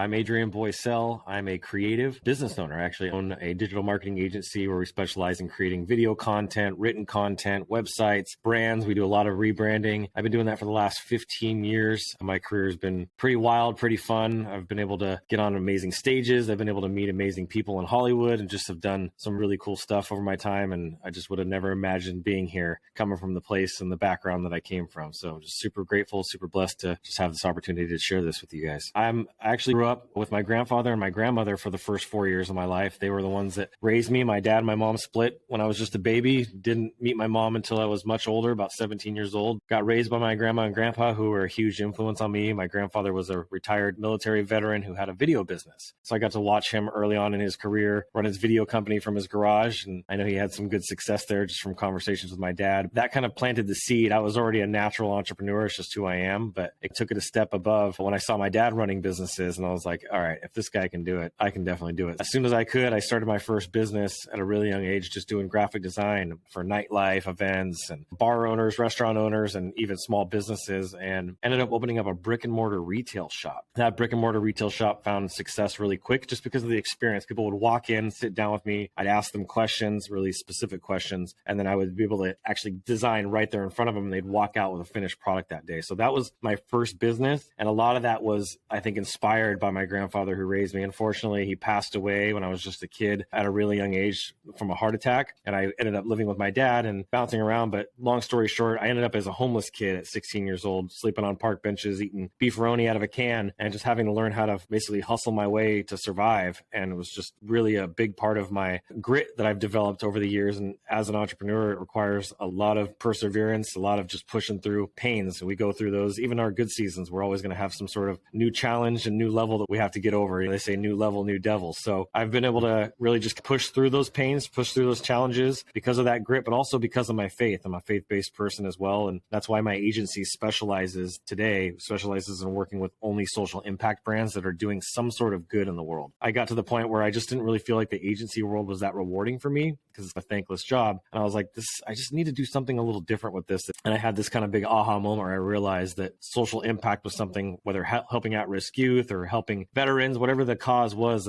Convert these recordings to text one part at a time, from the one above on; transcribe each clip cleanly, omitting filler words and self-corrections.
I'm Adrian Boysel. I'm a creative business owner. I actually own a digital marketing agency where we specialize in creating video content, written content, websites, brands. We do a lot of rebranding. I've been doing that for the last 15 years. My career has been pretty wild, pretty fun. I've been able to get on amazing stages. I've been able to meet amazing people in Hollywood and just have done some really cool stuff over my time. And I just would have never imagined being here, coming from the place and the background that I came from. So just super grateful, super blessed to just have this opportunity to share this with you guys. I actually grew up with my grandfather and my grandmother for the first 4 years of my life. They were the ones that raised me. My dad and my mom split when I was just a baby. Didn't meet my mom until I was much older, about 17 years old. Got raised by my grandma and grandpa, who were a huge influence on me. My grandfather was a retired military veteran who had a video business. So I got to watch him early on in his career run his video company from his garage. And I know he had some good success there just from conversations with my dad. That kind of planted the seed. I was already a natural entrepreneur. It's just who I am, but it took it a step above when I saw my dad running businesses. And I was like, all right, if this guy can do it, I can definitely do it. As soon as I could, I started my first business at a really young age, just doing graphic design for nightlife events and bar owners, restaurant owners, and even small businesses, and ended up opening up a brick and mortar retail shop. That brick and mortar retail shop found success really quick just because of the experience. People would walk in, sit down with me. I'd ask them questions, really specific questions, and then I would be able to actually design right there in front of them, and they'd walk out with a finished product that day. So that was my first business. And a lot of that was, I think, inspired by my grandfather who raised me. Unfortunately, he passed away when I was just a kid at a really young age from a heart attack. And I ended up living with my dad and bouncing around. But long story short, I ended up as a homeless kid at 16 years old, sleeping on park benches, eating beefaroni out of a can, and just having to learn how to basically hustle my way to survive. And it was just really a big part of my grit that I've developed over the years. And as an entrepreneur, it requires a lot of perseverance, a lot of just pushing through pains. We go through those, even our good seasons. We're always going to have some sort of new challenge and new level that we have to get over. They say new level, new devil. So I've been able to really just push through those pains, push through those challenges because of that grit, but also because of my faith. I'm a faith-based person as well. And that's why my agency specializes in working with only social impact brands that are doing some sort of good in the world. I got to the point where I just didn't really feel like the agency world was that rewarding for me because it's a thankless job. And I was like, I just need to do something a little different with this. And I had this kind of big aha moment where I realized that social impact was something, whether helping at-risk youth or helping veterans, whatever the cause was,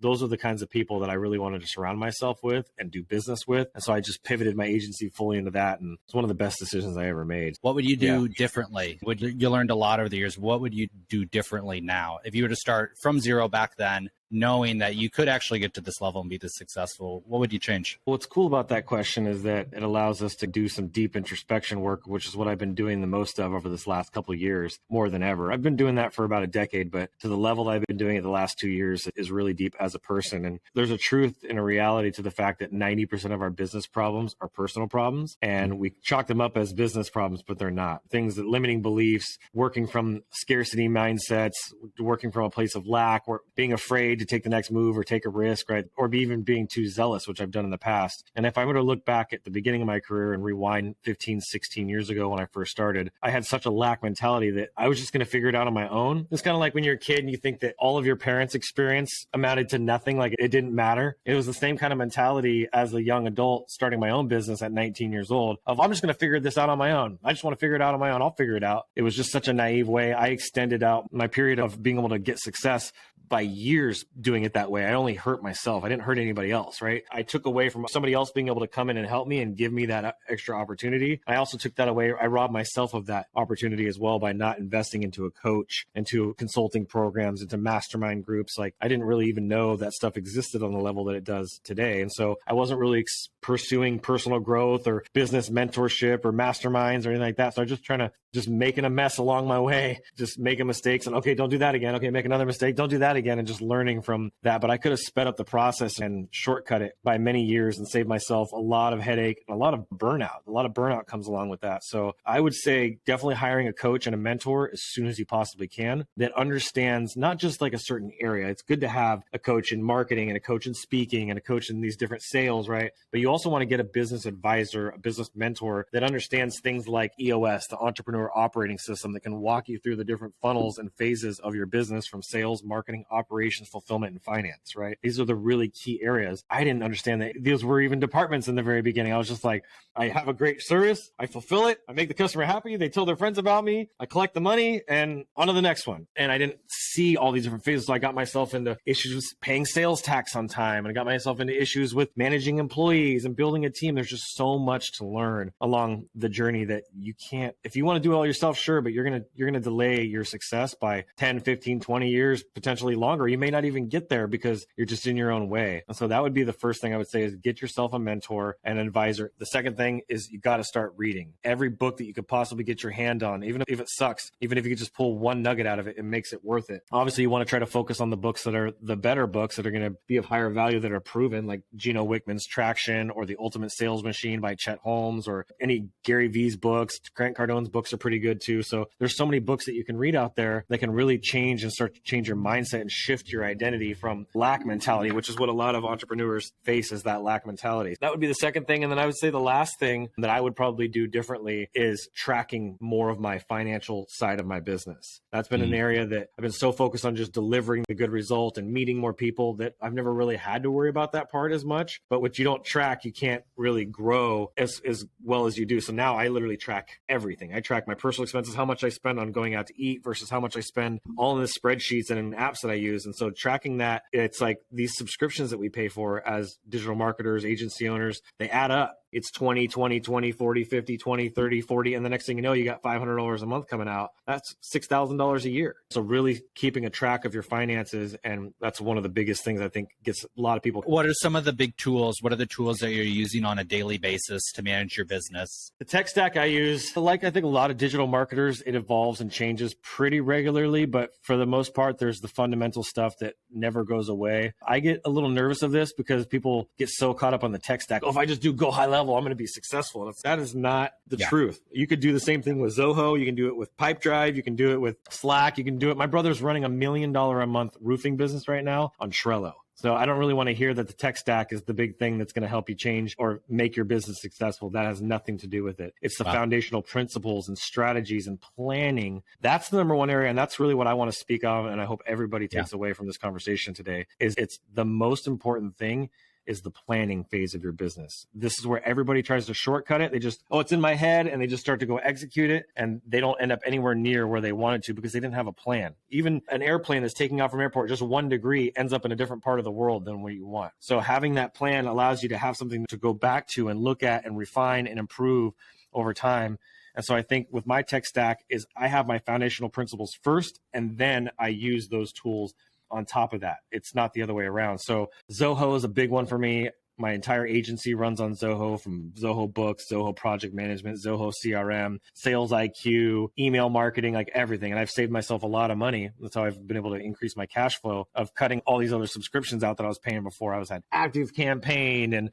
those are the kinds of people that I really wanted to surround myself with and do business with. And so I just pivoted my agency fully into that. And it's one of the best decisions I ever made. What would you do differently? You learned a lot over the years. What would you do differently now? If you were to start from zero back then, knowing that you could actually get to this level and be this successful, what would you change? What's cool about that question is that it allows us to do some deep introspection work, which is what I've been doing the most of over this last couple of years, more than ever. I've been doing that for about a decade, but to the level I've been doing it the last 2 years is really deep as a person. And there's a truth and a reality to the fact that 90% of our business problems are personal problems. And we chalk them up as business problems, but they're not. Things that limiting beliefs, working from scarcity mindsets, working from a place of lack, or being afraid to take the next move or take a risk, right? Or even being too zealous, which I've done in the past. And if I were to look back at the beginning of my career and rewind 15, 16 years ago when I first started, I had such a lack mentality that I was just going to figure it out on my own. It's kind of like when you're a kid and you think that all of your parents' experience amounted to nothing, like it didn't matter. It was the same kind of mentality as a young adult starting my own business at 19 years old of, I'm just going to figure this out on my own. I just want to figure it out on my own. I'll figure it out. It was just such a naive way. I extended out my period of being able to get success by years doing it that way. I only hurt myself. I didn't hurt anybody else, right? I took away from somebody else being able to come in and help me and give me that extra opportunity. I also took that away. I robbed myself of that opportunity as well by not investing into a coach, into consulting programs, into mastermind groups. Like I didn't really even know that stuff existed on the level that it does today. And so I wasn't really pursuing personal growth or business mentorship or masterminds or anything like that. So I was just making a mess along my way, just making mistakes and okay, don't do that again. Okay, make another mistake. Don't do that again. And just learning from that. But I could have sped up the process and shortcut it by many years and saved myself a lot of headache and a lot of burnout. A lot of burnout comes along with that. So I would say definitely hiring a coach and a mentor as soon as you possibly can that understands not just like a certain area. It's good to have a coach in marketing and a coach in speaking and a coach in these different sales, right? But you also want to get a business advisor, a business mentor that understands things like EOS, the Entrepreneur Operating System, that can walk you through the different funnels and phases of your business from sales, marketing, operations, fulfillment, and finance, right? These are the really key areas. I didn't understand that these were even departments in the very beginning. I was just like, I have a great service, I fulfill it, I make the customer happy, they tell their friends about me, I collect the money, and on to the next one. And I didn't see all these different phases. So I got myself into issues with paying sales tax on time, and I got myself into issues with managing employees and building a team. There's just so much to learn along the journey that you can't, if you want to do it all yourself, sure, but you're going to delay your success by 10, 15, 20 years, potentially longer. You may not even get there because you're just in your own way. And so that would be the first thing I would say is get yourself a mentor and an advisor. The second thing is you got to start reading every book that you could possibly get your hand on, even if it sucks, even if you could just pull one nugget out of it, it makes it worth it. Obviously, you want to try to focus on the books that are the better books that are going to be of higher value, that are proven, like Gino Wickman's Traction or The Ultimate Sales Machine by Chet Holmes, or any Gary Vee's books. Grant Cardone's books are pretty good too. So there's so many books that you can read out there that can really change and start to change your mindset and shift your identity from lack mentality, which is what a lot of entrepreneurs face, is that lack mentality. That would be the second thing. And then I would say the last thing that I would probably do differently is tracking more of my financial side of my business. That's been an area that I've been so focused on just delivering the good result and meeting more people that I've never really had to worry about that part as much. But what you don't track, you can't really grow as well as you do. So now I literally track everything. I track my personal expenses, how much I spend on going out to eat versus how much I spend all in the spreadsheets and in apps that I use. And so tracking that, it's like these subscriptions that we pay for as digital marketers, agency owners, they add up. It's 20, 20, 20, 40, 50, 20, 30, 40. And the next thing you know, you got $500 a month coming out. That's $6,000 a year. So really keeping a track of your finances. And that's one of the biggest things I think gets a lot of people. What are some of the big tools? What are the tools that you're using on a daily basis to manage your business? The tech stack I use, like I think a lot of digital marketers, it evolves and changes pretty regularly. But for the most part, there's the fundamental stuff that never goes away. I get a little nervous of this because people get so caught up on the tech stack. Oh, if I just do go high level, I'm going to be successful. And that is not the truth. You could do the same thing with Zoho. You can do it with Pipedrive. You can do it with Slack. You can do it. My brother's running $1 million a month roofing business right now on Trello. So I don't really want to hear that the tech stack is the big thing that's going to help you change or make your business successful. That has nothing to do with it. It's the foundational principles and strategies and planning. That's the number one area. And that's really what I want to speak of. And I hope everybody takes away from this conversation today is it's the most important thing is the planning phase of your business. This is where everybody tries to shortcut it. They just, it's in my head, and they just start to go execute it, and they don't end up anywhere near where they wanted to because they didn't have a plan. Even an airplane that's taking off from airport just 1 degree ends up in a different part of the world than where you want. So having that plan allows you to have something to go back to and look at and refine and improve over time. And so I think with my tech stack is I have my foundational principles first, and then I use those tools on top of that. It's not the other way around. So Zoho is a big one for me. My entire agency runs on Zoho, from Zoho Books, Zoho Project Management, Zoho CRM, Sales IQ, email marketing, like everything. And I've saved myself a lot of money. That's how I've been able to increase my cash flow of cutting all these other subscriptions out that I was paying before. I was at Active Campaign and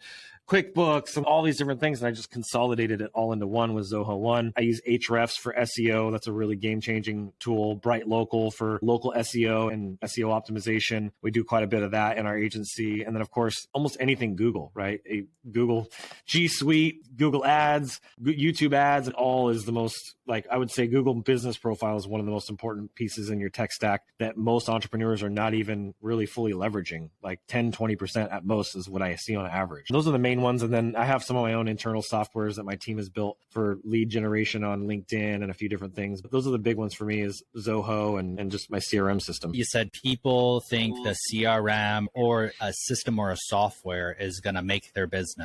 QuickBooks and all these different things. And I just consolidated it all into one with Zoho One. I use Ahrefs for SEO. That's a really game-changing tool. Bright Local for local SEO and SEO optimization. We do quite a bit of that in our agency. And then, of course, almost anything Google, right? Google G Suite, Google Ads, YouTube Ads, all is the most, like, I would say Google Business Profile is one of the most important pieces in your tech stack that most entrepreneurs are not even really fully leveraging. Like 10, 20% at most is what I see on average. Those are the main ones. And then I have some of my own internal softwares that my team has built for lead generation on LinkedIn and a few different things. But those are the big ones for me, is Zoho and just my CRM system. You said people think the CRM or a system or a software is going to make their business.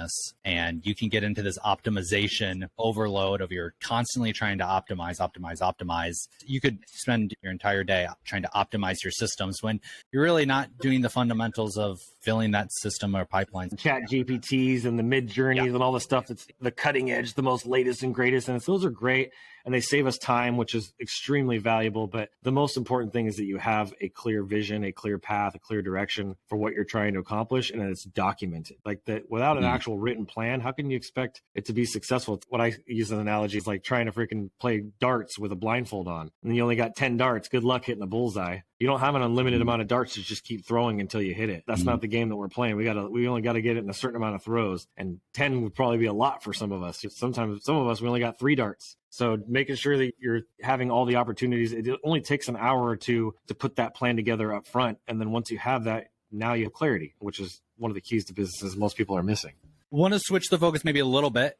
And you can get into this optimization overload of you're constantly trying to optimize. You could spend your entire day trying to optimize your systems when you're really not doing the fundamentals of filling that system or pipelines. Chat GPTs and the mid journeys and all the stuff that's the cutting edge, the most latest and greatest. And those are great. And they save us time, which is extremely valuable. But the most important thing is that you have a clear vision, a clear path, a clear direction for what you're trying to accomplish. And it's documented. Like that, without an actual written plan, how can you expect it to be successful? What I use as an analogy is like trying to freaking play darts with a blindfold on. And you only got 10 darts. Good luck hitting the bullseye. You don't have an unlimited amount of darts to just keep throwing until you hit it. That's not the game that we're playing. We only got to get it in a certain amount of throws, and 10 would probably be a lot for some of us. Sometimes some of us, we only got 3 darts. So making sure that you're having all the opportunities, it only takes an hour or two to put that plan together up front. And then once you have that, now you have clarity, which is one of the keys to businesses most people are missing. Want to switch the focus maybe a little bit,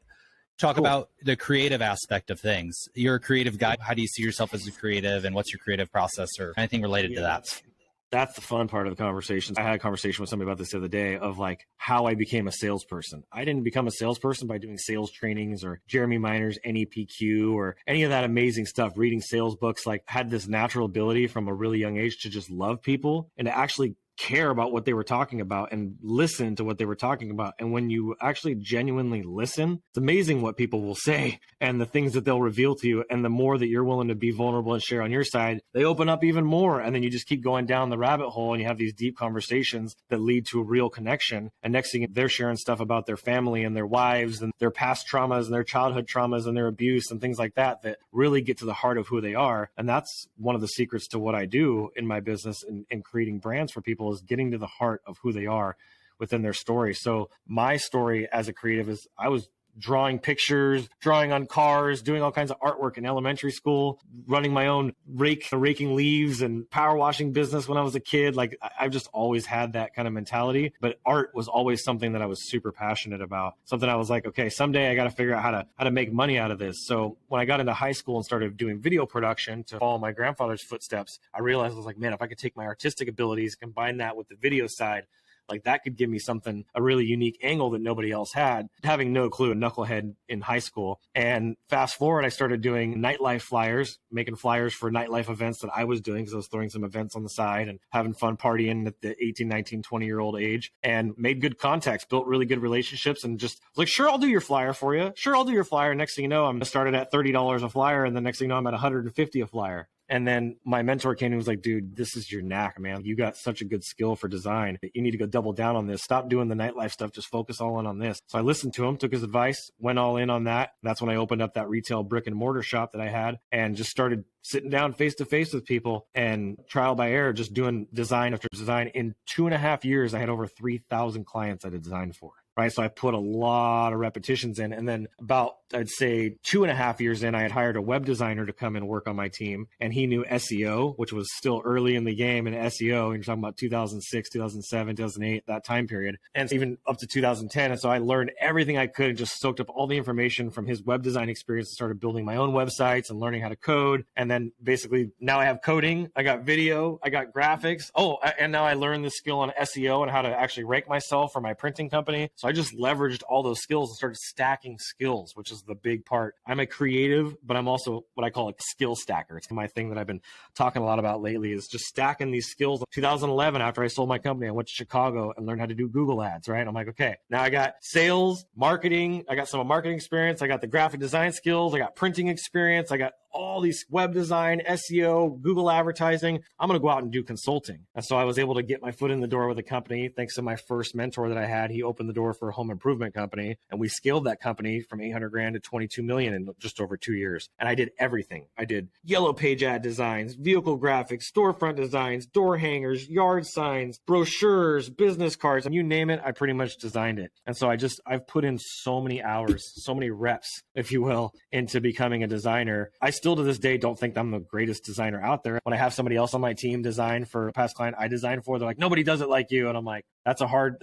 talk about the creative aspect of things. You're a creative guy. How do you see yourself as a creative, and what's your creative process or anything related to that? That's the fun part of the conversation. I had a conversation with somebody about this the other day of like how I became a salesperson. I didn't become a salesperson by doing sales trainings or Jeremy Miner's NEPQ or any of that amazing stuff, reading sales books. Like, had this natural ability from a really young age to just love people and to actually care about what they were talking about and listen to what they were talking about. And when you actually genuinely listen, it's amazing what people will say and the things that they'll reveal to you. And the more that you're willing to be vulnerable and share on your side, they open up even more. And then you just keep going down the rabbit hole and you have these deep conversations that lead to a real connection. And next thing, they're sharing stuff about their family and their wives and their past traumas and their childhood traumas and their abuse and things like that, that really get to the heart of who they are. And that's one of the secrets to what I do in my business and creating brands for people, is getting to the heart of who they are within their story. So my story as a creative is I was drawing pictures, drawing on cars, doing all kinds of artwork in elementary school, running my own raking leaves and power washing business when I was a kid. Like, I've just always had that kind of mentality, but art was always something that I was super passionate about. Something I was like, okay, someday I got to figure out how to make money out of this. So when I got into high school and started doing video production to follow my grandfather's footsteps, I realized I was like, man, if I could take my artistic abilities, combine that with the video side, like that could give me something, a really unique angle that nobody else had, having no clue, a knucklehead in high school. And fast forward, I started doing nightlife flyers, making flyers for nightlife events that I was doing, because I was throwing some events on the side and having fun partying at the 18, 19, 20-year-old age, and made good contacts, built really good relationships, and just like, sure, I'll do your flyer for you. Sure, I'll do your flyer. Next thing you know, I'm started at $30 a flyer, and the next thing you know, I'm at $150 a flyer. And then my mentor came and was like, dude, this is your knack, man. You got such a good skill for design. You need to go double down on this. Stop doing the nightlife stuff. Just focus all in on this. So I listened to him, took his advice, went all in on that. That's when I opened up that retail brick and mortar shop that I had, and just started sitting down face to face with people and trial by error, just doing design after design. In 2.5 years, I had over 3,000 clients I had designed for. Right. So I put a lot of repetitions in. And then about, I'd say 2.5 years in, I had hired a web designer to come and work on my team. And he knew SEO, which was still early in the game in SEO. And you're talking about 2006, 2007, 2008, that time period, and even up to 2010. And so I learned everything I could and just soaked up all the information from his web design experience and started building my own websites and learning how to code. And then basically now I have coding, I got video, I got graphics. Oh, and now I learned the skill on SEO and how to actually rank myself for my printing company. So I just leveraged all those skills and started stacking skills, which is the big part. I'm a creative, but I'm also what I call a skill stacker. It's my thing that I've been talking a lot about lately, is just stacking these skills. 2011, after I sold my company, I went to Chicago and learned how to do Google ads, right? I'm like, okay, now I got sales, marketing, I got some marketing experience, I got the graphic design skills, I got printing experience, I got all these web design, SEO, Google advertising. I'm going to go out and do consulting. And so I was able to get my foot in the door with a company. Thanks to my first mentor that I had, he opened the door for a home improvement company, and we scaled that company from 800 grand to 22 million in just over 2 years. And I did everything. I did yellow page ad designs, vehicle graphics, storefront designs, door hangers, yard signs, brochures, business cards, and you name it, I pretty much designed it. And so I've put in so many hours, so many reps, if you will, into becoming a designer. I still to this day don't think I'm the greatest designer out there. When I have somebody else on my team design for a past client I designed for, they're like, nobody does it like you. And I'm like, that's a hard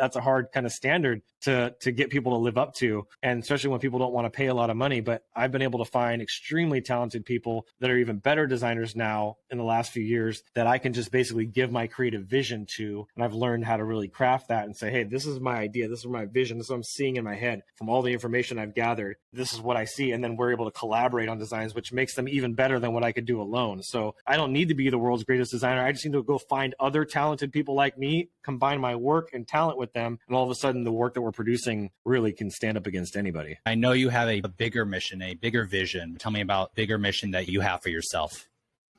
kind of standard to get people to live up to. And especially when people don't want to pay a lot of money. But I've been able to find extremely talented people that are even better designers now in the last few years that I can just basically give my creative vision to. And I've learned how to really craft that and say, hey, this is my idea. This is my vision. This is what I'm seeing in my head from all the information I've gathered. This is what I see. And then we're able to collaborate on designs, which makes them even better than what I could do alone. So I don't need to be the world's greatest designer. I just need to go find other talented people like me, combine my work and talent with them, and all of a sudden the work that we're producing really can stand up against anybody. I know you have a bigger mission, a bigger vision. Tell me about bigger mission that you have for yourself.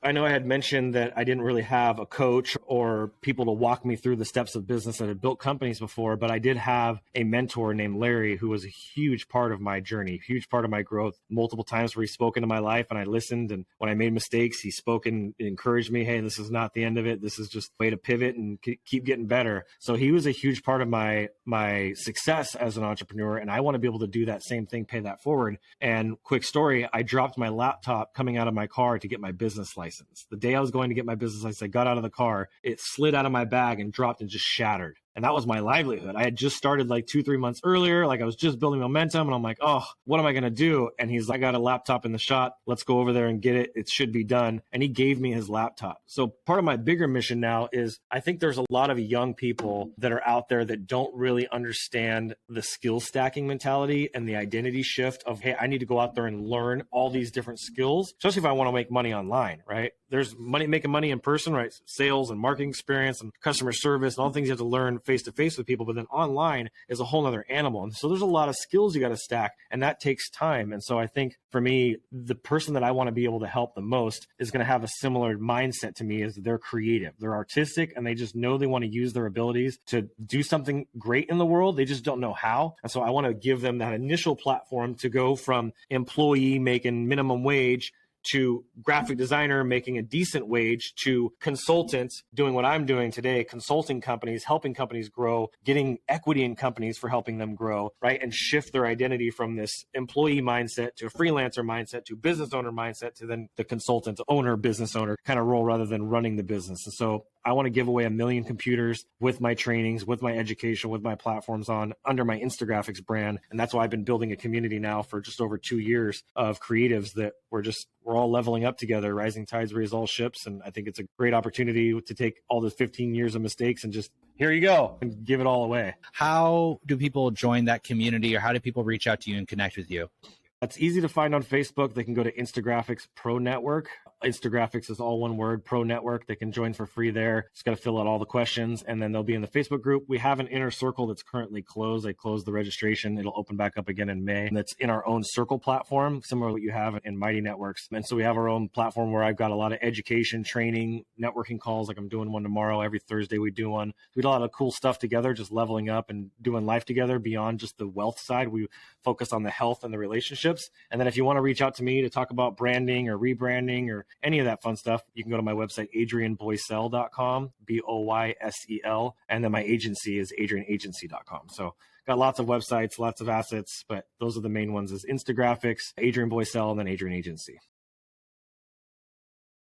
I know I had mentioned that I didn't really have a coach or people to walk me through the steps of business that had built companies before, but I did have a mentor named Larry who was a huge part of my journey, huge part of my growth. Multiple times where he spoke into my life and I listened, and when I made mistakes, he spoke and encouraged me, hey, this is not the end of it. This is just a way to pivot and keep getting better. So he was a huge part of my success as an entrepreneur, and I want to be able to do that same thing, pay that forward. And quick story, I dropped my laptop coming out of my car to get my business license. The day I was going to get my business license, I got out of the car, it slid out of my bag and dropped and just shattered. And that was my livelihood. I had just started like 2-3 months earlier. Like I was just building momentum and I'm like, oh, what am I going to do? And he's like, I got a laptop in the shop. Let's go over there and get it. It should be done. And he gave me his laptop. So part of my bigger mission now is I think there's a lot of young people that are out there that don't really understand the skill stacking mentality and the identity shift of, hey, I need to go out there and learn all these different skills, especially if I want to make money online, right? There's making money in person, right? Sales and marketing experience and customer service and all the things you have to learn face to face with people, but then online is a whole other animal. And so there's a lot of skills you got to stack, and that takes time. And so I think for me, the person that I want to be able to help the most is going to have a similar mindset to me, is they're creative, they're artistic, and they just know they want to use their abilities to do something great in the world. They just don't know how. And so I want to give them that initial platform to go from employee making minimum wage to graphic designer making a decent wage, to consultant doing what I'm doing today, consulting companies, helping companies grow, getting equity in companies for helping them grow, right? And shift their identity from this employee mindset to a freelancer mindset to business owner mindset to then the consultant owner, business owner kind of role rather than running the business. And so I want to give away 1 million computers with my trainings, with my education, with my platforms on under my Instagraphics brand. And that's why I've been building a community now for just over 2 years of creatives that we're all leveling up together. Rising tides raise all ships. And I think it's a great opportunity to take all the 15 years of mistakes and just, here you go, and give it all away. How do people join that community, or how do people reach out to you and connect with you? It's easy to find on Facebook. They can go to Instagraphics Pro Network. Instagraphics is all one word, Pro Network. They can join for free there. Just got to fill out all the questions, and then they'll be in the Facebook group. We have an inner circle that's currently closed. They closed the registration. It'll open back up again in May. And that's in our own circle platform, similar to what you have in Mighty Networks. And so we have our own platform where I've got a lot of education, training, networking calls. Like I'm doing one tomorrow. Every Thursday we do one. We do a lot of cool stuff together, just leveling up and doing life together beyond just the wealth side. We focus on the health and the relationships. And then if you want to reach out to me to talk about branding or rebranding or any of that fun stuff, you can go to my website, adrianboysel.com, Boysel. And then my agency is adrianagency.com. So got lots of websites, lots of assets, but those are the main ones, is Instagraphics, Adrian Boysel, and then Adrian Agency.